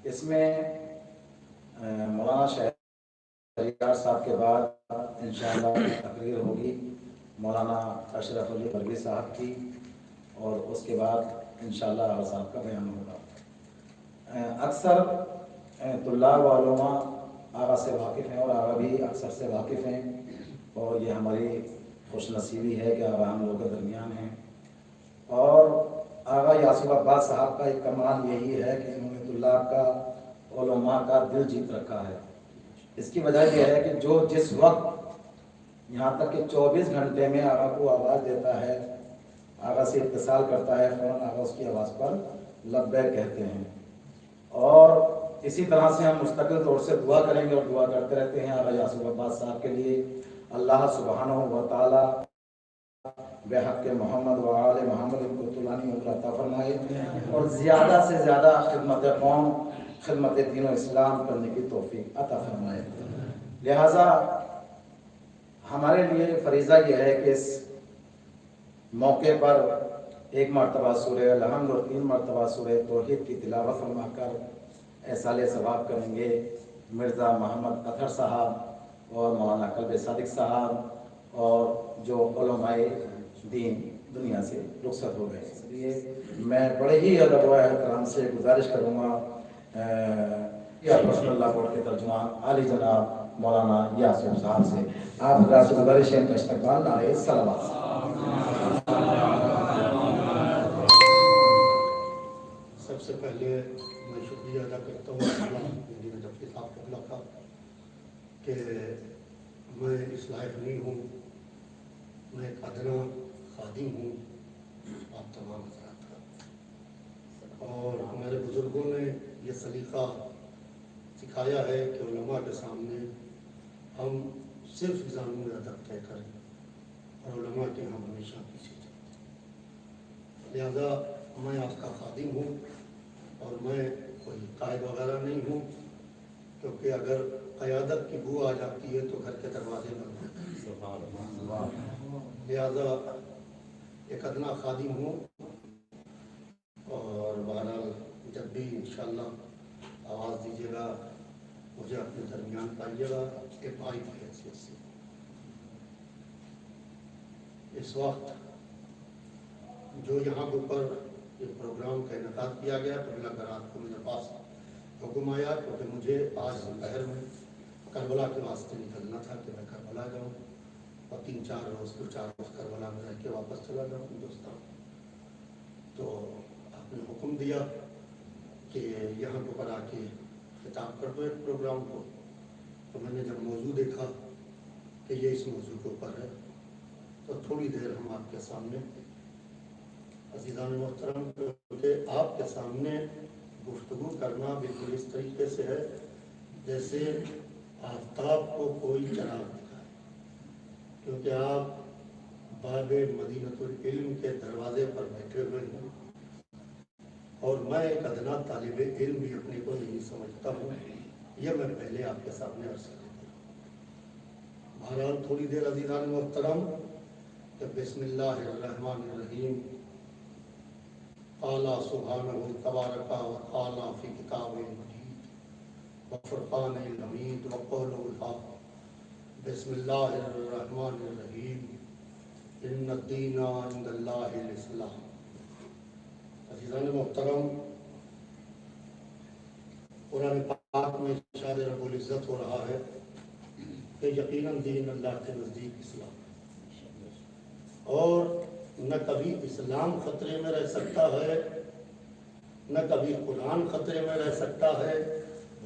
اس میں مولانا شہریار صاحب کے بعد انشاءاللہ تقریر ہوگی مولانا اشرف علی بروی صاحب کی، اور اس کے بعد انشاءاللہ آغا صاحب کا بیان ہوگا۔ اکثر طلاب و علماء آغا سے واقف ہیں اور آغا بھی اکثر سے واقف ہیں، اور یہ ہماری خوش نصیبی ہے کہ آغا ہم لوگ کے درمیان ہیں۔ اور آغا یاسر عباس صاحب کا ایک کمال یہی ہے کہ انہوں نے طلاب کا، علماء کا دل جیت رکھا ہے۔ اس کی وجہ یہ ہے کہ جو جس وقت یہاں تک کہ 24 گھنٹے میں آغا کو آواز دیتا ہے، آغا سے اتصال کرتا ہے فون، آغا اس کی آواز پر لبیک کہتے ہیں۔ اور اسی طرح سے ہم مستقل طور سے دعا کریں گے اور دعا کرتے رہتے ہیں آغا یاسر عباس صاحب کے لیے۔ اللہ سبحانہ و تعالی بحق محمد و آل محمد ان کو طولانی عمر عطا فرمائے اور زیادہ سے زیادہ خدمت قوم، خدمت دین و اسلام کرنے کی توفیق عطا فرمائے۔ لہٰذا ہمارے لیے فریضہ یہ ہے کہ اس موقع پر ایک مرتبہ سورہ الحمد اور 3 مرتبہ سورہ توحید کی تلاوت فرما کر احصال ثواب کریں گے۔ مرزا محمد اطہر صاحب اور مولانا قلب صادق صاحب اور جو علماء دین دنیا سے رخصت ہو گئے، اس لیے میں بڑے ہی ادب و احترام سے گزارش کروں گا رسول اللہ بورڈ کے ترجمان عالی جناب مولانا یاسر صاحب سے، آپ حضرات سے گزارش ہے ان کا استقبال نعرہ صلوات۔ سب سے پہلے میں شکریہ ادا کرتا ہوں جفری صاحب کا کہ میں اس لائق نہیں ہوں، میں ایک ادنا خادم ہوں آپ تمام حضرات کا، اور ہمارے بزرگوں نے یہ سلیقہ سکھایا ہے کہ علماء کے سامنے ہم صرف نظام میں ادب طے کریں اور علماء کے ہم ہمیشہ پیچھے جائیں۔ لہذا میں آپ کا خادم ہوں اور میں کوئی قائد وغیرہ نہیں ہوں، کیونکہ اگر قیادت کی بو آ جاتی ہے تو گھر کے دروازے بند ہوتے ہیں۔ لہذا ایک ادنا خادم ہوں، اور بہرحال جب بھی انشاءاللہ آواز دیجیے گا مجھے اپنے درمیان پائیے گا ایک بھائی کی حیثیت سے۔ اس وقت جو یہاں کے اوپر ایک پروگرام کا انعقاد کیا گیا، قبلہ کا رات کو میرے پاس حکم آیا کیونکہ مجھے آج دوپہر میں کربلا کے واسطے نکلنا تھا کہ میں کربلا جاؤں اور 3-4 روز کربلا میں رہ کے واپس چلا جاؤں ہندوستان۔ تو آپ نے حکم دیا کہ یہاں کے اوپر آ کے خطاب کر دو ایک پروگرام کو، تو میں نے جب موضوع دیکھا کہ یہ اس موضوع کے اوپر ہے تو تھوڑی دیر ہم آپ کے سامنے عزیزان محترم، کیونکہ آپ کے سامنے گفتگو کرنا بالکل اس طریقے سے ہے جیسے آفتاب کو کوئی چراغ دکھائے، کیونکہ آپ باب مدینۃ العلم کے دروازے پر بیٹھے ہوئے ہیں اور میں ایک ادنا طالب علم بھی اپنے کو نہیں سمجھتا ہوں، یہ میں پہلے آپ کے سامنے عرض کر دیتا ہوں۔ بہرحال تھوڑی دیر عزیزان محترم کہ بسم اللہ الرحمن الرحیم، قال سبحانہ تبارک و تعالی فی کتاب مجید وفرقان حمید وقول الحق، بسم اللہ الرحمن الرحیم، ان الدین عند اللہ الاسلام۔ عزیزان محترم، قرآن پاک میں ارشاد رب العزت ہو رہا ہے کہ یقیناً دین اللہ کے نزدیک اسلام، اور نہ کبھی اسلام خطرے میں رہ سکتا ہے، نہ کبھی قرآن خطرے میں رہ سکتا ہے،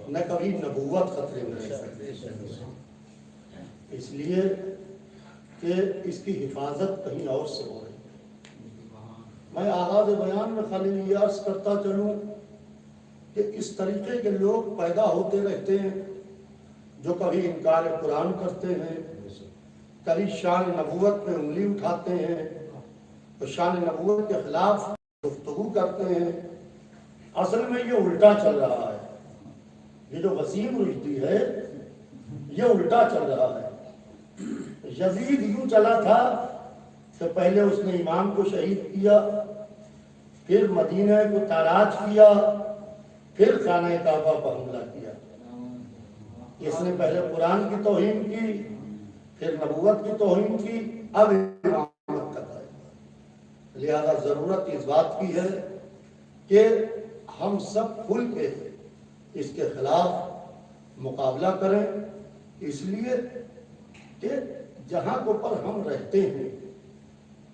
نہ کبھی نبوت خطرے میں رہ سکتی ہے، اس لیے کہ اس کی حفاظت کہیں اور سے ہو رہی ہے۔ میں آغاز بیان میں خالی یہ عرض کرتا چلوں کہ اس طریقے کے لوگ پیدا ہوتے رہتے ہیں جو کبھی انکار قرآن کرتے ہیں، کبھی شان نبوت پہ انگلی اٹھاتے ہیں تو شان نبوت کے خلاف گفتگو کرتے ہیں۔ اصل میں یہ الٹا چل رہا ہے، یہ جو وسیم رشدی ہے یہ الٹا چل رہا ہے۔ یزید یوں چلا تھا کہ پہلے اس نے امام کو شہید کیا، پھر مدینہ کو تاراج کیا، پھر خانہ کعبہ پر حملہ کیا۔ اس نے پہلے قرآن کی توہین کی، پھر نبوت کی توہین کی، اب امامت کا دائرہ۔ لہذا ضرورت اس بات کی ہے کہ ہم سب کھل کے اس کے خلاف مقابلہ کریں، اس لیے کہ جہاں کے اوپر ہم رہتے ہیں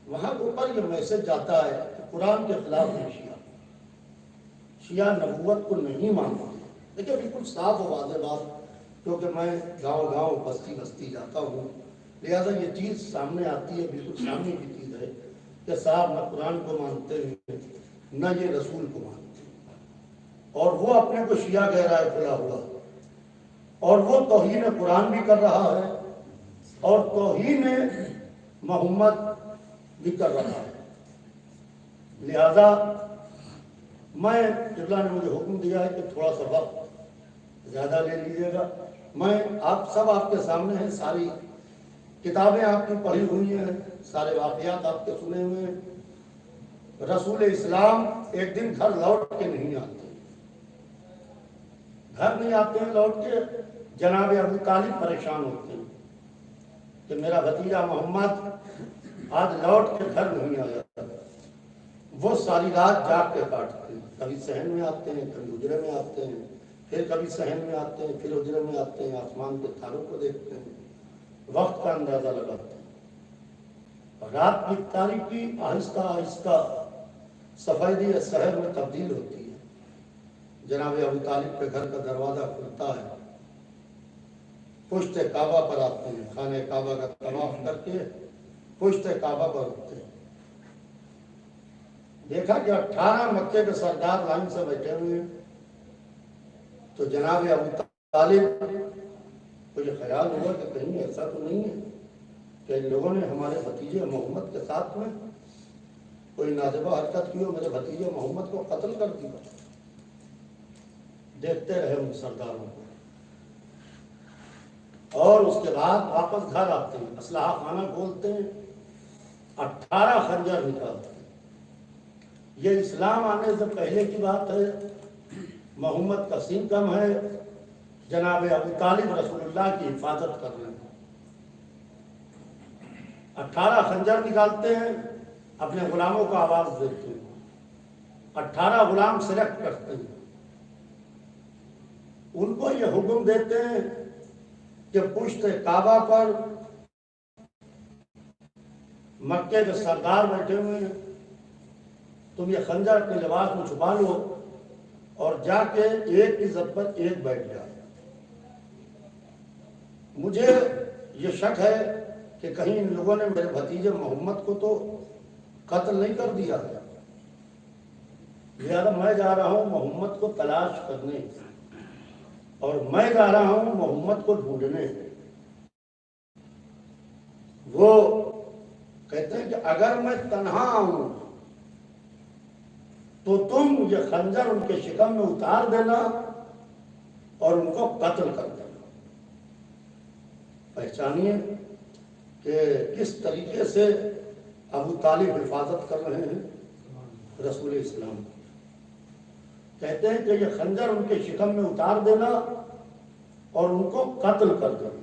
وہاں کے اوپر یہ میسج جاتا ہے کہ قرآن کے خلاف ہے شیعہ نبوت کو نہیں مانتے۔ دیکھیں بالکل صاف و واضح بات، کیونکہ میں گاؤں گاؤں بستی بستی جاتا ہوں، لہذا یہ چیز سامنے آتی ہے، بالکل سامنے کی چیز ہے کہ صاحب نہ قرآن کو مانتے ہیں نہ یہ رسول کو مانتے ہیں، اور وہ اپنے کو شیعہ کہہ رہا ہے کھلا ہوا، اور وہ توہین قرآن بھی کر رہا ہے اور توہین محمد بھی کر رہا ہے۔ لہذا میں قبلہ نے مجھے حکم دیا ہے کہ تھوڑا سا وقت زیادہ لے لیجیے گا۔ میں آپ سب آپ کے سامنے ہیں، ساری کتابیں آپ کی پڑھی ہوئی ہیں، سارے واقعات آپ کے سنے ہوئے ہیں۔ رسول اسلام ایک دن گھر لوٹ کے نہیں آتے، گھر نہیں آتے ہیں لوٹ کے۔ جناب ابو طالب پریشان ہوتے ہیں کہ میرا بھتیجا محمد آج لوٹ کے گھر نہیں آیا۔ وہ ساری رات جاگ کے کاٹتے ہیں، کبھی صحن میں آتے ہیں، کبھی اجرے میں آتے ہیں، پھر کبھی صحن میں آتے ہیں، پھر اجرے میں آتے ہیں، آسمان کے تاروں کو دیکھتے ہیں، وقت کا اندازہ لگاتے ہیں۔ رات کی تاریکی آہستہ آہستہ سفیدی سحر میں تبدیل ہوتی ہے۔ جناب ابو طالب کے گھر کا دروازہ کھلتا ہے، پشت کعبہ پر آتے ہیں، خانہ کعبہ کا طواف کر کے پشت کعبہ پر اٹھتے ہیں۔ دیکھا کہ 18 مکے کے سردار لائن سے بیٹھے ہوئے ہیں، تو جناب ابو طالب کو یہ خیال ہوا کہ کہیں ایسا تو نہیں ہے کہ ان لوگوں نے ہمارے بھتیجے محمد کے ساتھ میں کوئی نازیبہ حرکت کی ہو، میرے بھتیجے محمد کو قتل کر دیا۔ دیکھتے رہے ان سرداروں کو، اور اس کے بعد واپس گھر آتے ہیں، اسلحہ خانہ کھولتے ہیں، 18 خنجر نکالتے ہیں۔ یہ اسلام آنے سے پہلے کی بات ہے، محمد کا سن کم ہے، جناب ابو طالب رسول اللہ کی حفاظت کر رہے ہیں۔ 18 خنجر نکالتے ہیں، اپنے غلاموں کو آواز دیتے ہیں، 18 غلام سلیکٹ کرتے ہیں، ان کو یہ حکم دیتے ہیں کہ پشت کعبہ پر مکے کے سردار بیٹھے ہوئے ہیں، تم یہ خنجر اپنے لباس میں چھپا لو اور جا کے ایک کی عزت پر ایک بیٹھ جائے۔ مجھے یہ شک ہے کہ کہیں ان لوگوں نے میرے بھتیجے محمد کو تو قتل نہیں کر دیا ہے، لہذا میں جا رہا ہوں محمد کو تلاش کرنے، اور میں جا رہا ہوں محمد کو ڈھونڈنے۔ وہ کہتے ہیں کہ اگر میں تنہا آؤں تو تم یہ خنجر ان کے شکم میں اتار دینا اور ان کو قتل کر دینا۔ پہچانیے کہ کس طریقے سے ابو طالب حفاظت کر رہے ہیں رسول اسلام۔ کہتے ہیں کہ یہ خنجر ان کے شکم میں اتار دینا اور ان کو قتل کر دینا،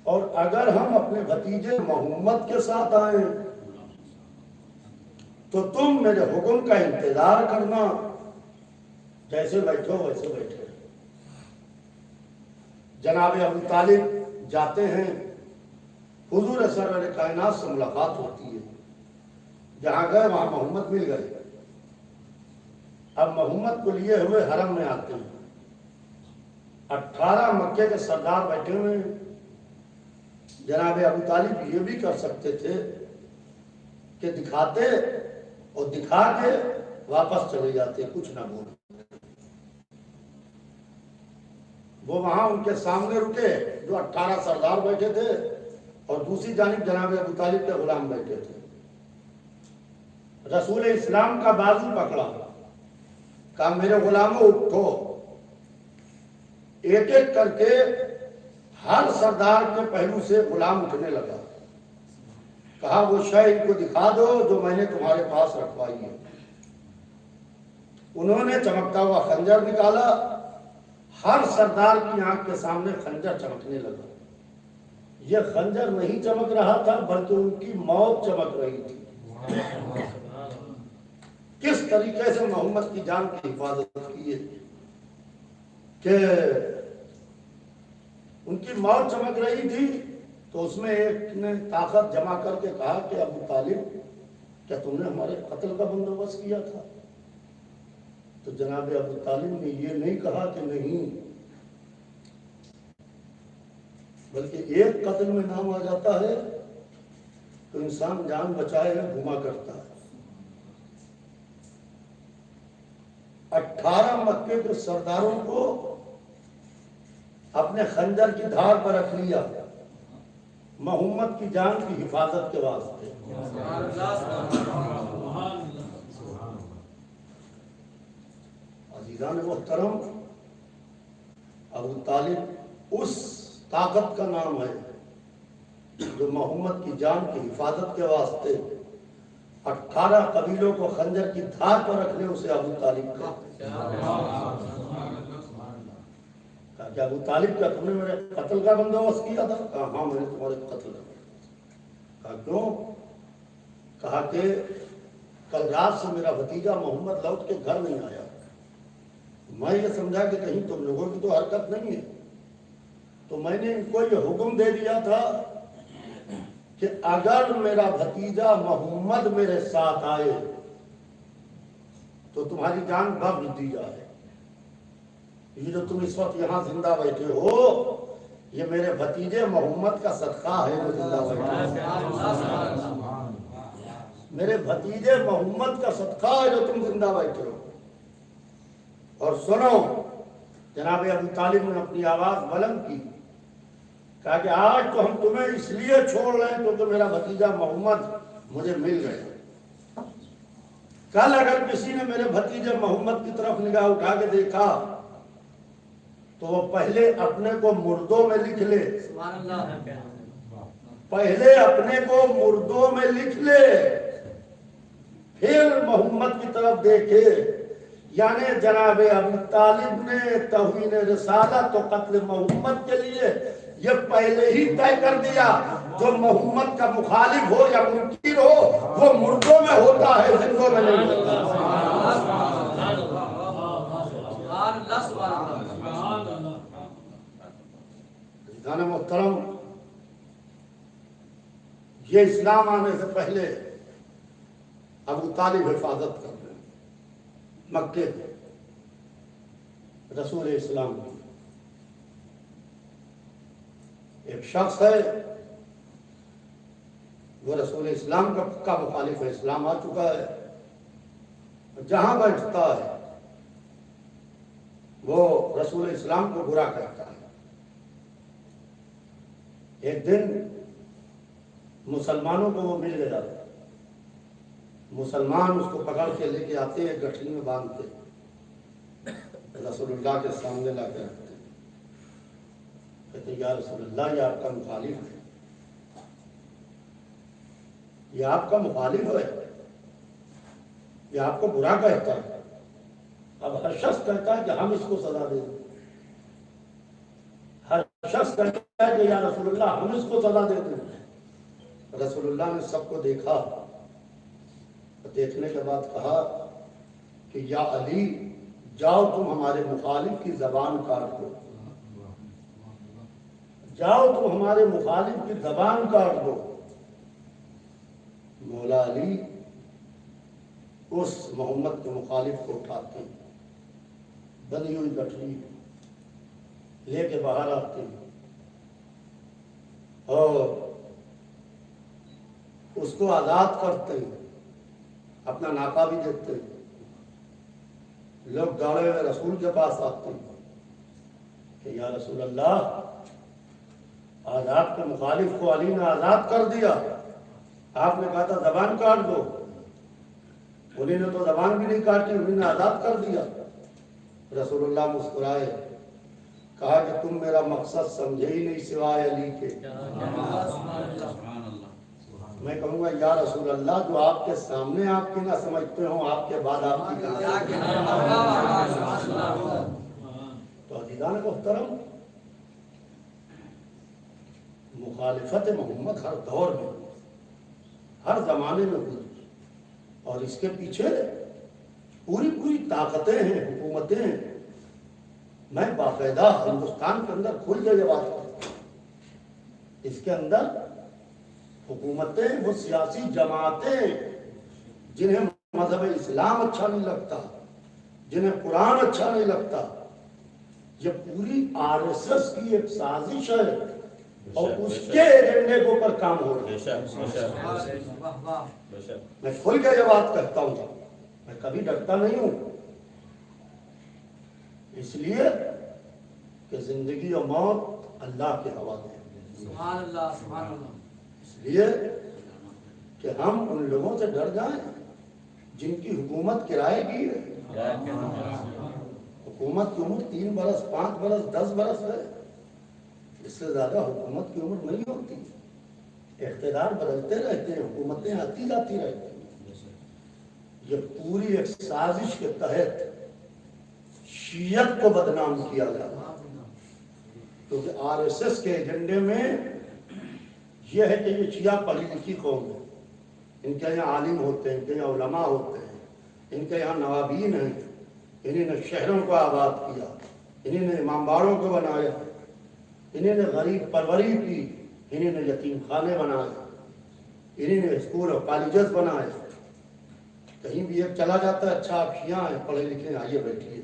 اور اگر ہم اپنے بھتیجے محمد کے ساتھ آئیں تو تم میرے حکم کا انتظار کرنا، جیسے بیٹھو ویسے بیٹھے۔ جناب ابو طالب جاتے ہیں، حضور سرور کائنات سے ملاقات ہوتی ہے، جہاں گئے وہاں محمد مل گئے۔ اب محمد کو لیے ہوئے حرم میں آتے ہیں، 18 مکے کے سردار بیٹھے ہوئے ہیں۔ جناب ابو طالب یہ بھی کر سکتے تھے کہ دکھاتے اور دکھا کے واپس چلے جاتے، کچھ نہ بولتے۔ وہ وہاں ان کے سامنے رکے جو 18 سردار بیٹھے تھے، اور دوسری جانب جناب ابو طالب کے غلام بیٹھے تھے۔ رسول اسلام کا بازو پکڑا، کہا میرے غلاموں اٹھو۔ ایک ایک کر کے ہر سردار کے پہلو سے غلام اٹھنے لگا، کہا وہ شے ان کو دکھا دو جو میں نے تمہارے پاس رکھوائی ہے۔ انہوں نے چمکتا ہوا خنجر نکالا، ہر سردار کی آنکھ کے سامنے خنجر چمکنے لگا۔ یہ خنجر نہیں چمک رہا تھا بلکہ ان کی موت چمک رہی تھی۔ کس طریقے سے محمد کی جان کی حفاظت کی ہے کہ ان کی موت چمک رہی تھی، تو اس میں ایک نے طاقت جمع کر کے کہا کہ ابو طالب کیا تم نے ہمارے قتل کا بندوبست کیا تھا؟ تو جناب ابو طالب نے یہ نہیں کہا کہ نہیں، بلکہ ایک قتل میں نام آ جاتا ہے تو انسان جان بچائے گھما کرتا ہے۔ 18 مکے کے سرداروں کو اپنے خنجر کی دھار پر رکھ لیا محمد کی جان کی حفاظت کے واسطے۔ عزیزان محترم، ابو طالب اس طاقت کا نام ہے جو محمد کی جان کی حفاظت کے واسطے 18 قبیلوں کو خنجر کی دھار پر رکھنے اسے ابو طالب کا۔ کہا کہ ابو طالب کیا تم نے میرے قتل کا بندوبست کیا تھا؟ کہا ہاں میں نے تمہارے قتل کا بندوبست۔ کہا کیوں؟ کہا کہ کل رات سے میرا بھتیجا محمد لوٹ کے گھر نہیں آیا، میں یہ سمجھا کہ کہیں تم لوگوں کی تو حرکت نہیں ہے، تو میں نے ان کو یہ حکم دے دیا تھا کہ اگر میرا بھتیجا محمد میرے ساتھ آئے تو تمہاری جان بخش دی جائے۔ یہ جو تم اس وقت یہاں زندہ بیٹھے ہو یہ میرے بھتیجے محمد کا صدقہ ہے جو زندہ بیٹھے ہو، میرے بھتیجے محمد کا صدقہ ہے جو تم زندہ بیٹھے ہو۔ اور سنو، جناب ابو طالب نے اپنی آواز بلند کی، کہا کہ آج تو ہم تمہیں اس لیے چھوڑ رہے ہیں کیونکہ میرا بھتیجا محمد مجھے مل گیا۔ کل اگر کسی نے میرے بھتیجے محمد کی طرف نگاہ اٹھا کے دیکھا تو وہ پہلے اپنے کو مردوں میں لکھ لے، پہلے اپنے کو مردوں میں لکھ لے، پھر محمد کی طرف دیکھے۔ یعنی جناب ابو طالب نے توہین رسالت و قتل محمد کے لیے یہ پہلے ہی طے کر دیا، جو محمد کا مخالف ہو یا منکر ہو وہ مردوں میں ہوتا ہے، زندوں میں نہیں ہوتا۔ عزیزان محترم، یہ اسلام آنے سے پہلے ابو طالب حفاظت کر رہے ہیں مکے کے رسول اسلام کی۔ ایک شخص ہے وہ رسول اسلام کا مخالف ہے، اسلام آ چکا ہے، جہاں بیٹھتا ہے وہ رسول اسلام کو برا کرتا ہے۔ ایک دن مسلمانوں کو وہ مل گیا، مسلمان اس کو پکڑ کے لے کے آتے ہیں، گٹھلی میں باندھ کے رسول اللہ کے سامنے لا کے رکھتے ہیں، کہتے ہیں یا رسول اللہ یہ آپ کا مخالف ہے، یہ آپ کا مخالف ہے، یہ آپ کو برا کہتا ہے۔ اب ہر شخص کہتا ہے کہ ہم اس کو سزا دیں، ہر شخص کہتا ہے کہ یا رسول اللہ ہم اس کو سزا دے دیں۔ رسول اللہ نے سب کو دیکھا، دیکھنے کے بعد کہا کہ یا علی جاؤ تم ہمارے مخالف کی زبان کاٹ دو، جاؤ تم ہمارے مخالف کی زبان کاٹ دو۔ مولا علی اس محمد کے مخالف کو اٹھاتے ہیں، بنی ہوئی گٹھلی لے کے باہر آتے ہیں اور اس کو آزاد کرتے ہیں، اپنا ناکا بھی دیتے ہیں۔ لوگ دوڑے ہوئے رسول کے پاس آتے ہیں کہ یا رسول اللہ آج آپ کے مخالف کو علی نے آزاد کر دیا، آپ نے کہا تھا زبان کاٹ دو، انہیں نے تو زبان بھی نہیں کاٹی، انہیں نے آزاد کر دیا۔ رسول اللہ مسکرائے، کہا کہ تم میرا مقصد سمجھے ہی نہیں سوائے علی کے، میں کہوں گا یا رسول اللہ جو آپ کے سامنے آپ کی نہ سمجھتے ہوں آپ کے بعد آپ کی تو عزیزان محترم مخالفت محمد ہر دور میں ہر زمانے میں ہوئی اور اس کے پیچھے پوری طاقتیں ہیں حکومتیں ہیں. میں باقاعدہ ہندوستان کے اندر کھل کے یہ بات کرتا ہوں اس کے اندر حکومتیں وہ سیاسی جماعتیں جنہیں مذہب اسلام اچھا نہیں لگتا جنہیں قرآن اچھا نہیں لگتا یہ پوری RSS کی ایک سازش ہے اور اس کے ایجنڈے کے اوپر کام ہو رہا ہے. میں کھل کے یہ بات کہتا ہوں میں کبھی ڈرتا نہیں ہوں اس لیے کہ زندگی اور موت اللہ کے حوالے ہے. سبحان اللہ سبحان اللہ. اس لیے کہ ہم ان لوگوں سے ڈر جائیں جن کی حکومت کرائے کی ہے. حکومت کی عمر 3 برس 5 برس 10 برس ہے اس سے زیادہ حکومت کی عمر نہیں ہوتی. اقتدار بدلتے رہتے ہیں حکومتیں آتی جاتی رہتی ہیں. یہ پوری ایک سازش کے تحت شیعت کو بدنام کیا گیا کیونکہ RSS کے ایجنڈے میں یہ ہے کہ یہ شیعہ پڑھی لکھی قوم ہے. ان کے یہاں عالم ہوتے ہیں ان کے یہاں علماء ہوتے ہیں ان کے یہاں نوابین ہیں انہیں نے شہروں کو آباد کیا انہیں نے امام باڑوں کو بنایا انہیں نے غریب پروری کی انہیں نے یتیم خانے بنائے انہیں نے اسکول اور کالجز بنائے. کہیں بھی ایک چلا جاتا ہے اچھا آپ شیعہ ہیں پڑھے لکھے ہیں آئیے بیٹھیے.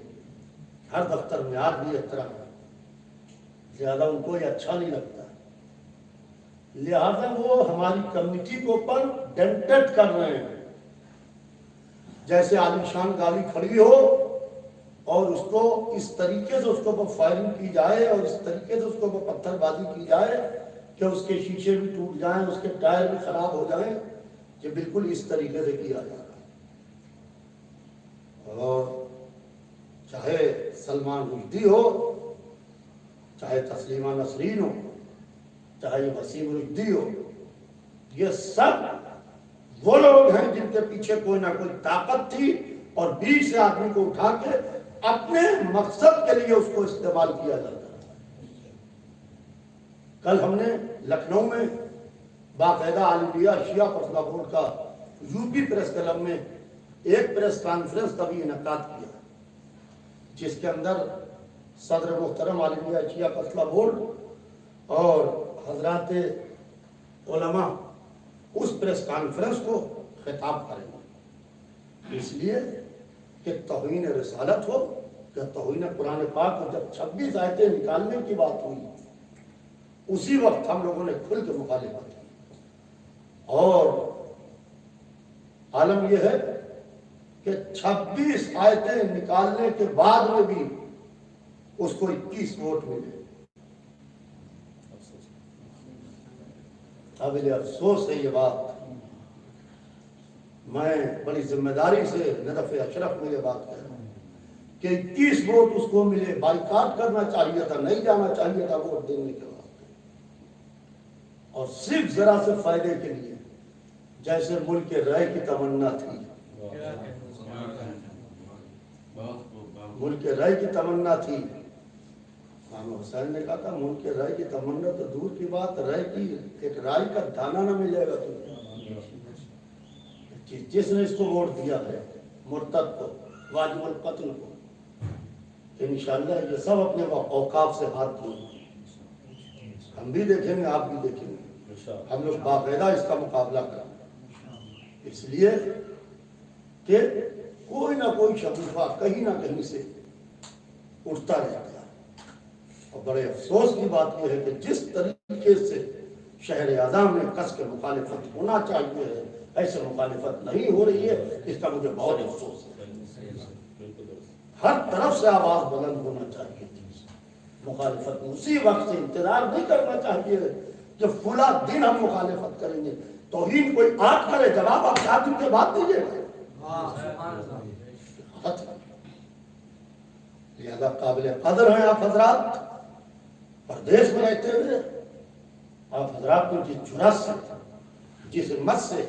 ہر دفتر میں آج بھی اس طرح زیادہ ان کو یہ اچھا نہیں لگتا لہذا وہ ہماری کمیونٹی کے اوپر ڈنٹٹ کر رہے ہیں. جیسے عالی شان گاڑی کھڑی ہو اور اس کو اس طریقے سے اس کو فائرنگ کی جائے اور اس طریقے سے اس کو پتھر بازی کی جائے کہ اس کے شیشے بھی ٹوٹ جائیں اس کے ٹائر بھی خراب ہو جائیں. یہ بالکل اس طریقے سے کیا جا رہا ہے. اور چاہے سلمان رشدی ہو چاہے تسلیمہ نسرین ہو چاہے وسیم رشدی ہو یہ سب وہ لوگ ہیں جن کے پیچھے کوئی نہ کوئی طاقت تھی اور بیچ سے آدمی کو اٹھا کے اپنے مقصد کے لیے اس کو استعمال کیا جاتا ہے. کل ہم نے لکھنؤ میں باقاعدہ عالمیہ شیعہ فضلہ بورڈ کا UP پریس کلب میں ایک پریس کانفرنس کا بھی انعقاد کیا جس کے اندر صدر محترم عالمیہ شیعہ فضلہ بورڈ اور حضرات علماء اس پریس کانفرنس کو خطاب کریں گے اس لیے کہ توہین رسالت ہو کہ توہین قرآن پاک کو جب 26 آیتیں نکالنے کی بات ہوئی اسی وقت ہم لوگوں نے کھل کے مخالفت کی. اور عالم یہ ہے کہ 26 آیتیں نکالنے کے بعد میں بھی اس کو 21 ووٹ ملے. قابل افسوس ہے یہ بات. میں بڑی ذمہ داری سے ندف اشرف میں یہ بات کہہ رہا ہوں کہ 21 ووٹ اس کو ملے. بائیکاٹ کرنا چاہیے تھا نہیں جانا چاہیے تھا ووٹ دینے کے واسطے اور صرف ذرا سے فائدے کے لیے جیسے ملک کے رائے کی تمنا تھی. ملک کے رائے کی تمنا تھی. امام حسین نے کہا تھا ملک کے رائے کی تمنا تو دور کی بات رائے کی ایک رائے کا دانہ نہ ملے گا تمہیں. جس نے اس کو ووٹ دیا ہے مرتد کو واجب القتل کو انشاءاللہ یہ سب اپنے اوقاف سے ہاتھ دھوئیں. ہم بھی دیکھیں گے آپ بھی دیکھیں گے. ہم لوگ باقاعدہ اس کا مقابلہ کریں اس لیے کہ کوئی نہ کوئی شگوفہ کہیں نہ کہیں سے اٹھتا رہتا ہے. اور بڑے افسوس کی بات یہ ہے کہ جس طریقے سے شہر اعظم میں کس کے مخالفت ہونا چاہیے ہے ایسے مخالفت نہیں ہو رہی ہے. اس کا مجھے بہت افسوس ہے. ہر طرف سے آواز بلند ہونا چاہیے تھی. مخالفت اسی وقت سے انتظار نہیں کرنا چاہیے کہ فلاں دن ہم مخالفت کریں گے. توہین کوئی آج کرے جواب آپ 4 دن کے بعد دیجیے گا. لہذا قابل قدر ہیں آپ حضرات. پردیس میں رہتے ہوئے آپ حضرات کو جس جرات سے جس ہمت سے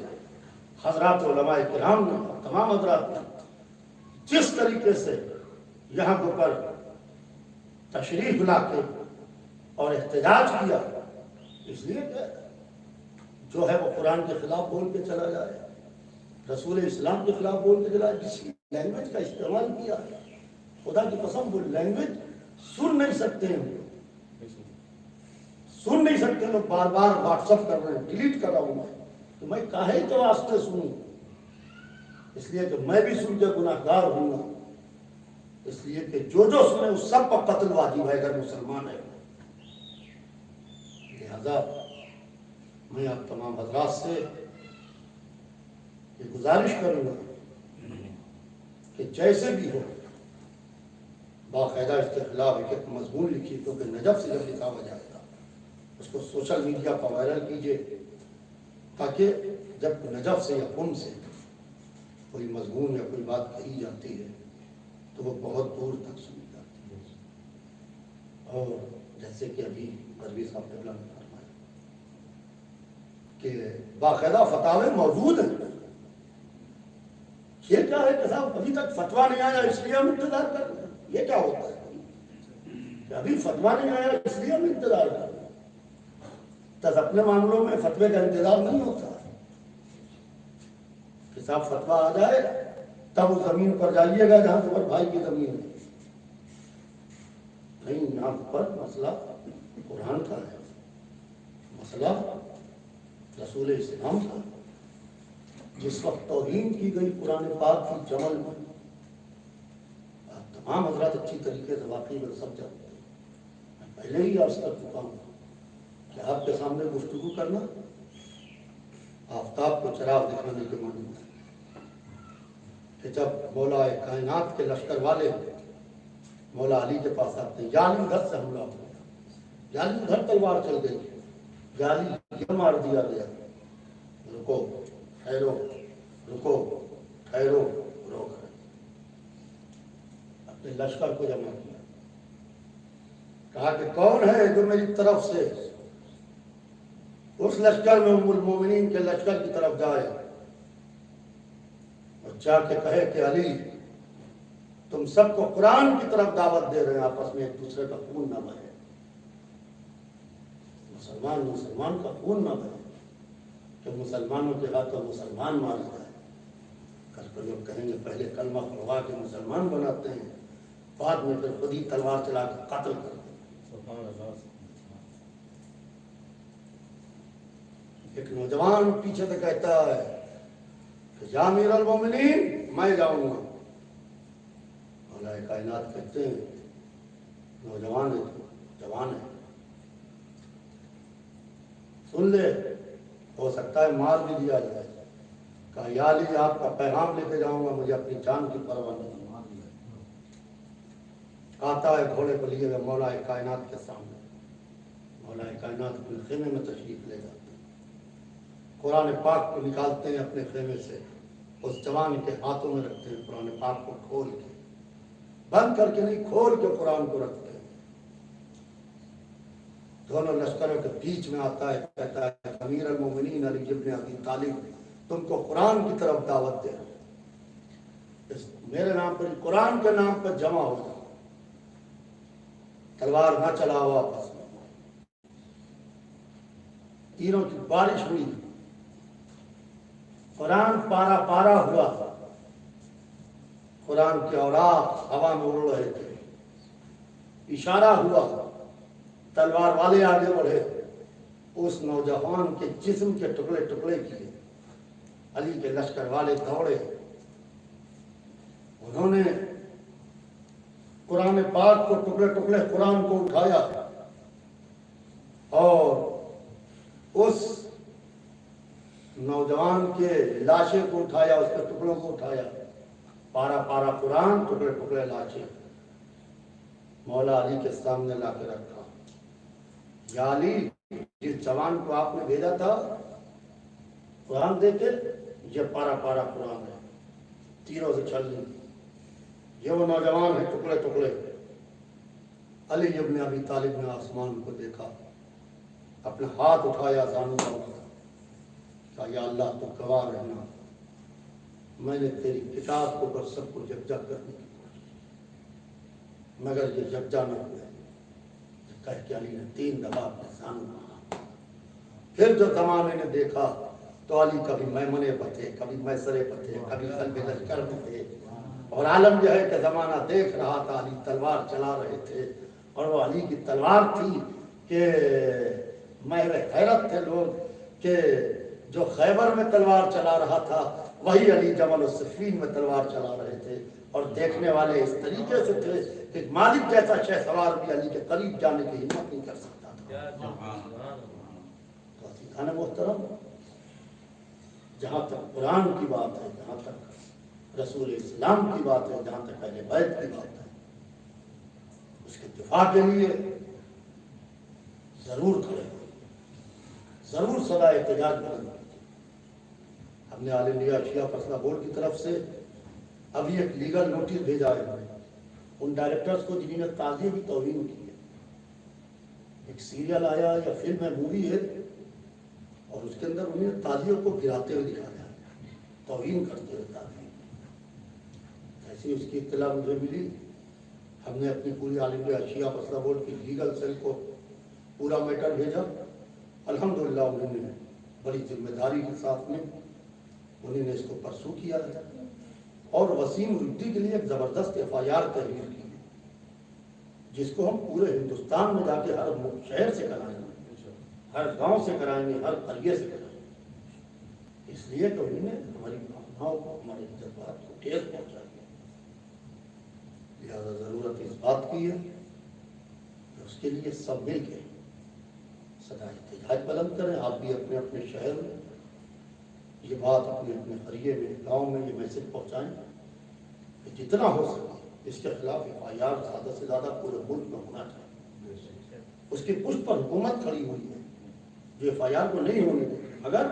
حضرات علماء کرام نے اور تمام حضرات نے جس طریقے سے یہاں کے اوپر تشریف لا کے اور احتجاج کیا، اس لیے کہ جو ہے وہ قرآن کے خلاف بول کے چلا جائے، رسول اسلام کے خلاف بول کے چلا جائے، جس لینگویج کا استعمال کیا، خدا کی قسم وہ لینگویج سن نہیں سکتے ہیں، سن نہیں سکتے لوگ بار بار واٹس اپ کر رہے ہیں، ڈیلیٹ کر رہا ہوں میں، تو میں کاہے کے واسطے سنوں؟ اس لیے کہ میں بھی سن کے گناہ گار ہوں گا، اس لیے کہ جو سنے اس سب پر قتل واجب ہے اگر مسلمان ہے۔ لہذا میں آپ تمام حضرات سے یہ گزارش کروں گا کہ جیسے بھی ہو باقاعدہ اس کے خلاف ایک مضمون لکھی، کیونکہ نجف سے جب لکھا ہوا جائے گا اس کو سوشل میڈیا پر وائرل کیجیے، تاکہ جب نجف سے یا قم سے کوئی مضمون یا کوئی بات کہی جاتی ہے تو وہ بہت دور تک سنی جاتی ہے۔ اور جیسے کہ ابھی مروی صاحب قبلہ نے فرمایا کہ باقاعدہ فتاوے موجود ہیں، یہ کیا ہے کہ صاحب ابھی تک فتویٰ نہیں آیا اس لیے ہم انتظار کر رہے ہیں؟ یہ کیا ہوتا ہے کہ ابھی فتویٰ نہیں آیا اس لیے ہم انتظار کر رہے ہیں؟ تب اپنے معاملوں میں فتوے کا انتظار نہیں ہوتا کہ صاحب فتویٰ آ جائے تب اس زمین پر جائیے گا جہاں تمہارے بھائی کی زمین ہے، نہیں، یہاں پر مسئلہ قرآن کا ہے، مسئلہ رسول اسلام کا۔ جس وقت توہین کی گئی قرآن پاک کی جمل میں، تمام حضرات اچھی طریقے سے واقعی میں سب جانتے ہیں، میں پہلے ہی عرض کر چکا ہوں کہ آپ کے سامنے گفتگو کرنا آفتاب کو چراغ دکھانے کے معنی ہے کہ جب مولا کائنات کے لشکر والے مولا علی کے پاس آتے ہیں، یا علی گھر سے حملہ ہو، یا علی گھر تلوار چل گئی، یا علی یہ مار دیا گیا، رکو ٹھہرو، رکو ٹھہرو، روک رہے، اپنے لشکر کو جمع کیا، کہا کہ کون ہے جو میری طرف سے اس لشکر میں ام المومنین کے لشکر کی طرف جائے اور جا کے کہے کہ علی تم سب کو قرآن کی طرف دعوت دے رہے ہیں، آپس میں ایک دوسرے کا خون نہ بہے، مسلمان کا خون نہ بہے کہ مسلمانوں کے ہاتھوں مسلمان مار جائے۔ کل کو لوگ کہیں گے پہلے کلمہ پڑھوا کے مسلمان بناتے ہیں، بعد میں پھر خود ہی تلوار چلا کے قتل کرتے ہیں۔ ایک نوجوان پیچھے سے کہتا ہے کہ یا امیر المومنین میں جاؤں گا، مولا کائنات کہتے ہیں نوجوان ہے تو جوان ہے، سن لے، ہو سکتا ہے مار بھی دیا جائے، کہا یا علی آپ کا پیغام لے کے جاؤں گا، مجھے اپنی جان کی پرواہ نہیں، آتا ہے گھوڑے کو لیے ہوئے مولا کائنات کے سامنے، مولا کائنات اپنے خیمے میں تشریف لے جاتے ہیں، قرآن پاک کو نکالتے ہیں اپنے خیمے سے، اس جوان کے ہاتھوں میں رکھتے ہیں، قرآن پاک کو کھول کے، بند کر کے نہیں، کھول کے قرآن کو رکھتے ہیں، دونوں لشکروں کے بیچ میں آتا ہے، کہتا ہے امیر المومنین علی ابن ابی طالب تم کو قرآن کی طرف دعوت دے رہے ہیں، میرے نام پر قرآن کے نام پر جمع ہو جاؤ، تلوار نہ چلاؤ، آپس میں تیروں کی بارش ہوئی، قرآن پارا پارا ہوا، قرآن کے اوراق ہوا میں اڑ رہے تھے، اشارہ ہوا، تلوار والے آگے بڑھے، اس نوجوان کے جسم کے ٹکڑے ٹکڑے کیے، علی کے لشکر والے دوڑے، انہوں نے قرآن پاک کو ٹکڑے ٹکڑے قرآن کو اٹھایا اور اس نوجوان کے لاشے کو اٹھایا، اس کے ٹکڑوں کو اٹھایا، پارا پارا قرآن، ٹکڑے ٹکڑے لاشے، مولا علی کے سامنے لا کے رکھا، یا علی جس جوان کو آپ نے بھیجا تھا قرآن دے کے، یہ پارا پارا قرآن ہے، تیروں سے چھل لی، یہ وہ نوجوان ہے ٹکڑے ٹکڑے۔ علی ابن ابی طالب نے آسمان کو دیکھا، اپنے ہاتھ اٹھایا، زانو پر کہا یا اللہ تو گواہ رہنا، میں نے تیری کتاب کو پر سب کو یکجا کرنے کی کوشش مگر یہ یکجا نہ ہوئے۔ کہہ کے علی نے 3 دفعہ اپنے زانوں مارا۔ پھر جو زمانے نے دیکھا تو علی کبھی میمنے پر تھے، کبھی میسرے پر تھے، کبھی قلب لشکر میں تھے، اور عالم یہ ہے کہ زمانہ دیکھ رہا تھا، علی تلوار چلا رہے تھے، اور وہ علی کی تلوار تھی کہ مہر حیرت تھے لوگ کہ جو خیبر میں تلوار چلا رہا تھا وہی علی جمل الصفین میں تلوار چلا رہے تھے، اور دیکھنے والے اس طریقے سے تھے کہ مالک جیسا شہ سوار بھی علی کے قریب جانے کی ہمت نہیں کر سکتا تھا۔ تو عزیزان محترم، جہاں تک قرآن کی بات ہے، جہاں تک رسول اسلام کی بات ہے، جہاں تک اہل بیت کی بات ہے، اس کے دفاع کے لیے ضرور کھڑے ہو، ضرور صدا احتجاج بلند کیجیے۔ ہم نے آل انڈیا شیعہ فیصلہ بورڈ کی طرف سے ابھی ایک لیگل نوٹس بھیجا ہے ان ڈائریکٹرز کو جنہوں نے تعزیے کی توہین کی ہے۔ ایک سیریل آیا یا فلم ہے، مووی ہے، اور اس کے اندر انہیں تعزیوں کو گراتے ہوئے دکھایا، توہین کرتے ہوئے تعزیے۔ ایسی اس کی اطلاع مجھے ملی، ہم نے اپنی پوری آل انڈیا شیعہ فیصلہ بورڈ کی لیگل سیل کو پورا میٹر بھیجا۔ الحمدللہ انہوں نے بڑی ذمہ داری کے ساتھ میں انہوں نے اس کو پرسو کیا ہے، اور وسیم ردی کے لیے ایک زبردست FIR تحریر کی ہے، جس کو ہم پورے ہندوستان میں جا کے ہر شہر سے کرائیں گے، ہر گاؤں سے کرائیں گے، ہر قریے سے کرائیں گے، اس لیے کہ انہوں نے ہماری بھاوناؤں کو، ہمارے جذبات کو ٹھیس پہنچا دیا۔ لہذا ضرورت اس بات کی ہے کہ اس کے لیے سب مل کے صدا احتجاج بلند کریں۔ آپ بھی اپنے اپنے شہر میں یہ بات، اپنے اپنے قریے میں، گاؤں میں یہ میسج پہنچائیں کہ جتنا ہو سکے اس کے خلاف FIR زیادہ سے زیادہ پورے ملک میں ہونا چاہیے۔ اس کی پشت پر حکومت کھڑی ہوئی ہے جو FIR کو نہیں ہونے دے، مگر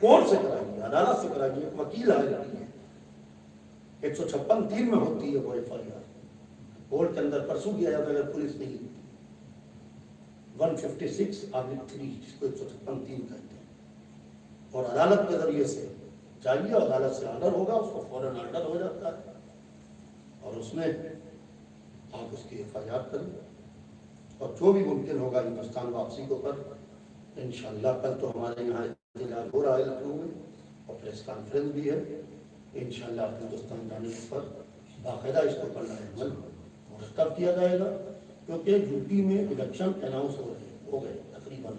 کورٹ سے کرائیں گے، عدالت سے کرائیں گے، ایک وکیل ہائر کی ہے، 156(3) میں ہوتی ہے وہ FIR، کورٹ کے اندر پرسو کیا جاتا ہے اگر پولیس نہیں، 156(3) جس کو 156(3) کہتے ہیں، اور عدالت کے ذریعے سے چاہیے، عدالت سے آرڈر ہوگا، اس کو فوراً آرڈر ہو جاتا ہے، اور اس میں آپ اس کی FIR کریں، اور جو بھی ممکن ہوگا ہندوستان واپسی کو پر انشاءاللہ۔ کل تو ہمارے یہاں احتجاج ہو رہا ہے لکھنؤ میں، اور پریس کانفرنس بھی ہے، انشاءاللہ ہندوستان جانے پر باقاعدہ اس کو پر عمل مرتب کیا جائے گا، کیونکہ UP میں الیکشن اناؤنس ہو گئے تقریباً،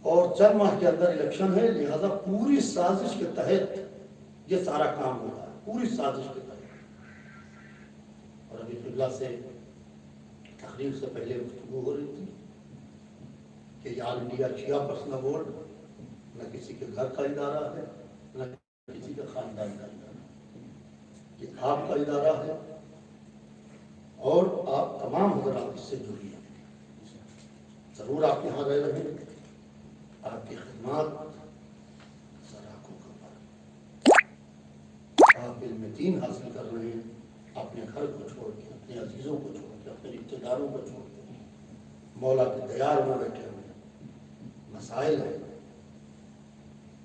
اور چند ماہ کے اندر الیکشن ہے، لہذا پوری سازش کے تحت یہ سارا کام ہو رہا ہے، پوری سازش کے تحت۔ اور ابھی قبلہ سے تقریر سے پہلے گفتگو ہو رہی تھی کہ یہ آل انڈیا شیعہ فیصلہ بورڈ نہ کسی کے گھر کا ادارہ ہے، نہ کسی کے خاندان کا ادارہ ہے، یہ آپ کا ادارہ ہے، اور آپ تمام حضرات اس سے جڑی ہیں۔ ضرور آپ یہاں رہ رہے ہیں، آپ کی خدمات سراخوں کا پر، آپ علم دین حاصل کر رہے ہیں، اپنے گھر کو چھوڑ کے، اپنے عزیزوں کو چھوڑ کے، اپنے رشتے داروں کو چھوڑ کے، مولا کے دیار میں بیٹھے ہوئے ہیں، مسائل ہیں،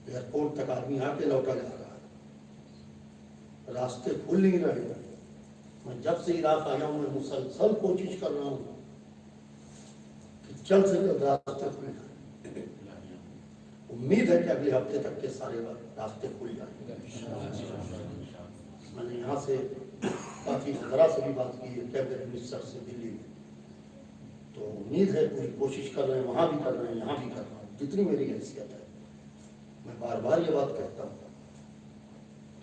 ایئرپورٹ تک آدمی آ کے لوٹا جا رہا ہے، راستے کھل نہیں رہے ہیں۔ میں جب سے عراق آیا ہوں میں مسلسل کوشش کر رہا ہوں کہ جلد سے جلد راستے کھل جائیں۔ امید ہے کہ اگلے ہفتے تک کے سارے راستے کھل جائیں۔ میں نے یہاں سے کافی وزراء سے بھی بات کی ہے، کیبنٹ منسٹر سے دلی میں، تو امید ہے، پوری کوشش کر رہے ہیں، وہاں بھی کر رہے ہیں، یہاں بھی کر رہے ہیں، جتنی میری حیثیت ہے۔ میں بار بار یہ بات کہتا ہوں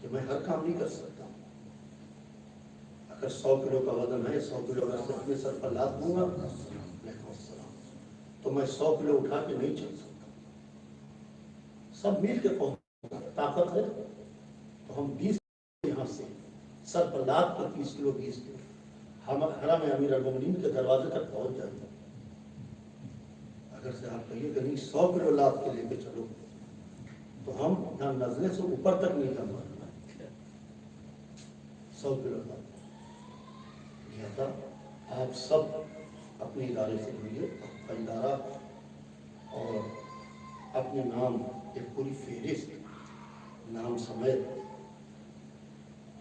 کہ میں ہر کام نہیں کر سکتا، اگر 100 کلو کا وزن ہے، 100 کلو اگر اپنے سر پر لاد دوں گا تو میں 100 کلو اٹھا کے نہیں چل سکتا۔ سب مل کے طاقت ہے تو ہم 20 یہاں سے سر پر لاد کے 30 کلو 20 کلو ہم حرم امیر المومنین کے دروازے تک پہنچ جائیں گے۔ اگر سے آپ کہیے کہ نہیں 100 کلو لاد کے لے کے چلو تو ہم یہاں نزلے سے اوپر تک نہیں جا پائیں گے، 100 کلو لاد۔ لہذا آپ سب اپنے ادارے سے جڑیے، آپ کا ادارہ اور اپنے نام ایک پوری فہرست نام سمیت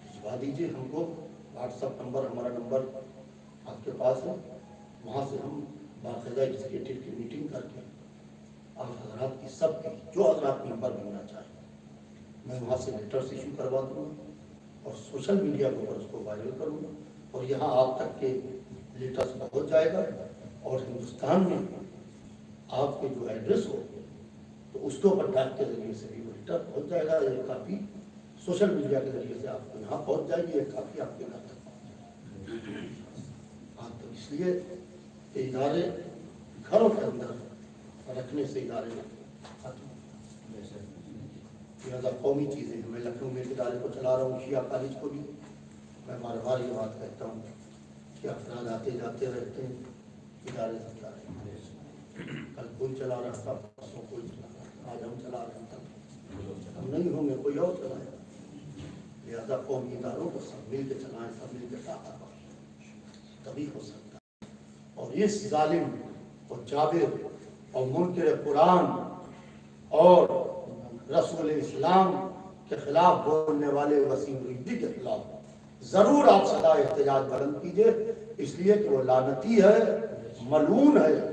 بھجوا دیجیے ہم کو. واٹس ایپ نمبر ہمارا نمبر آپ کے پاس ہے. وہاں سے ہم باقاعدہ ایگزیکٹو کی میٹنگ کر کے آپ حضرات کی سب کی جو حضرات ممبر بننا چاہیں میں وہاں سے لیٹرس ایشو کروا دوں گا اور سوشل میڈیا کے اوپر اس کو وائرل کروں گا اور یہاں آپ تک کے لیٹرس پہنچ جائے گا. اور ہندوستان میں آپ کے جو ایڈریس ہو تو اس کے اوپر ڈاک کے ذریعے سے بھی وہ لیٹر پہنچ جائے گا. ایک کافی سوشل میڈیا کے ذریعے سے آپ کو یہاں پہنچ جائے گی. ایک کافی آپ کے گھر تک پہنچ جائے گی. تو اس لیے کہ ادارے گھروں کے اندر رکھنے سے ادارے ختم. لہٰذا قومی چیزیں میں لکھنؤ میں ایک ادارے کو چلا رہا ہوں, شیعہ کالج کو بھی. میں بار بار یہ بات کہتا ہوں کہ افراد آتے جاتے رہتے ہیں, ادارے سے جا رہے ہیں. کل کوئی چلا رہا تھا, پرسوں کوئی چلا رہا تھا, آج ہم چلا رہے تھا, ہم نہیں ہوں گے کوئی اور چلائے. لہٰذا قومی اداروں کو سب مل کے چلائیں, سب مل کے طاقت تبھی ہو سکتا ہے. اور اس ظالم اور جابر اور منکر قرآن اور رسول اسلام کے خلاف بولنے والے وسیم ردی کے خلاف ضرور آپ صدا احتجاج بلند کیجیے, اس لیے کہ وہ لعنتی ہے, ملعون ہے.